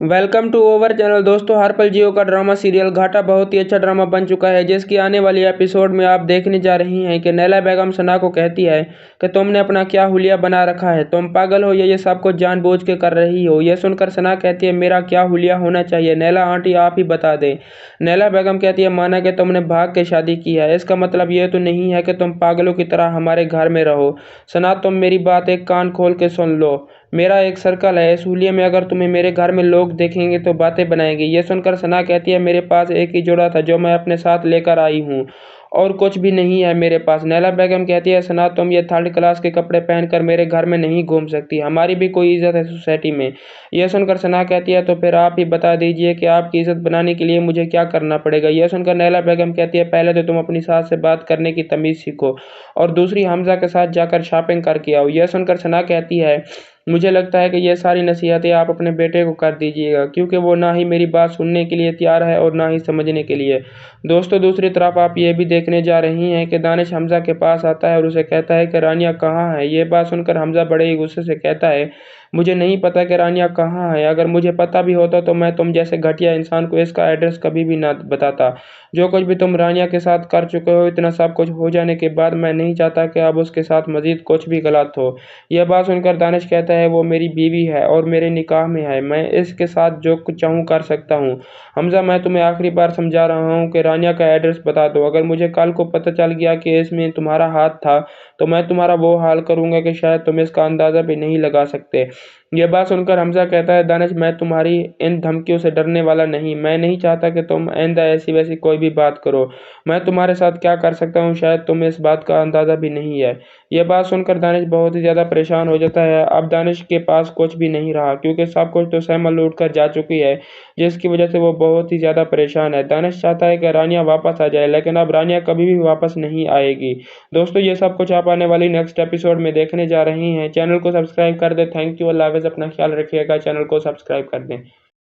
Welcome to over channel. दोस्तों, हर पल जियो का ड्रामा सीरियल घाटा बहुत ही अच्छा ड्रामा बन चुका है, जिसकी आने वाली एपिसोड में आप देखने जा रही हैं कि नैला बेगम सना को कहती है कि तुमने अपना क्या हुलिया बना रखा है, तुम पागल हो या ये सब कुछ जानबूझ के कर रही हो। यह सुनकर सना कहती है, मेरा क्या हुलिया होना चाहिए नैला आंटी, आप ही बता दें। नैला बेगम कहती है, माना कि तुमने भाग के शादी की है, इसका मतलब ये तो नहीं है कि तुम पागलों की तरह हमारे घर में रहो। सना, तुम मेरी बात एक कान खोल के सुन लो। मेरा एक सर्कल है, इस हुलिये में अगर तुम्हें मेरे घर में लोग देखेंगे तो बातें बनाएंगे। ये सुनकर सना कहती है, मेरे पास एक ही जोड़ा था जो मैं अपने साथ लेकर आई हूँ, और कुछ भी नहीं है मेरे पास। नैला बेगम कहती है, सना तुम ये थर्ड क्लास के कपड़े पहनकर मेरे घर में नहीं घूम सकती, हमारी भी कोई इज्जत है सोसाइटी में। यह सुनकर सना कहती है, तो फिर आप ही बता दीजिए कि आपकी इज्जत बनाने के लिए मुझे क्या करना पड़ेगा। यह सुनकर नैला बेगम कहती है, पहले तो तुम अपनी सास से बात करने की तमीज़ सीखो, और दूसरी हमजा के साथ जाकर शॉपिंग करके आओ। यह सुनकर सना कहती है, मुझे लगता है कि ये सारी नसीहतें आप अपने बेटे को कर दीजिएगा, क्योंकि वो ना ही मेरी बात सुनने के लिए तैयार है और ना ही समझने के लिए। दोस्तों, दूसरी तरफ आप ये भी देखने जा रही हैं कि दानिश हमजा के पास आता है और उसे कहता है कि रानिया कहाँ है। ये बात सुनकर हमजा बड़े ही गुस्से से कहता है, मुझे नहीं पता कि रानिया कहाँ है, अगर मुझे पता भी होता तो मैं तुम जैसे घटिया इंसान को इसका एड्रेस कभी भी ना बताता। जो कुछ भी तुम रानिया के साथ कर चुके हो, इतना सब कुछ हो जाने के बाद मैं नहीं चाहता कि अब उसके साथ मजीद कुछ भी गलत हो। यह बात सुनकर दानिश कहता है, वो मेरी बीवी है और मेरे निकाह में है, मैं इसके साथ जो कुछ चाहूँ कर सकता हूँ। हमजा, मैं तुम्हें आखिरी बार समझा रहा हूँ कि रानिया का एड्रेस बता दो, अगर मुझे कल को पता चल गया कि इसमें तुम्हारा हाथ था तो मैं तुम्हारा वो हाल करूंगा कि शायद तुम इसका अंदाज़ा भी नहीं लगा सकते। यह बात सुनकर हमजा कहता है, दानिश मैं तुम्हारी इन धमकियों से डरने वाला नहीं, मैं नहीं चाहता कि तुम आइंदा ऐसी वैसी कोई भी बात करो। मैं तुम्हारे साथ क्या कर सकता हूँ शायद तुम्हें इस बात का अंदाज़ा भी नहीं है। यह बात सुनकर दानिश बहुत ही ज़्यादा परेशान हो जाता है। अब दानिश के पास कुछ भी नहीं रहा, क्योंकि सब कुछ तो सहमा लूट कर जा चुकी है, जिसकी वजह से वो बहुत ही ज़्यादा परेशान है। दानिश चाहता है कि रानिया वापस आ जाए, लेकिन अब रानिया कभी भी वापस नहीं आएगी। दोस्तों, ये सब कुछ आप आने वाली नेक्स्ट एपिसोड में देखने जा रही हैं। चैनल को सब्सक्राइब कर दें। थैंक यू, अल्लाह हाफ़िज़, अपना ख्याल रखिएगा, चैनल को सब्सक्राइब कर दें।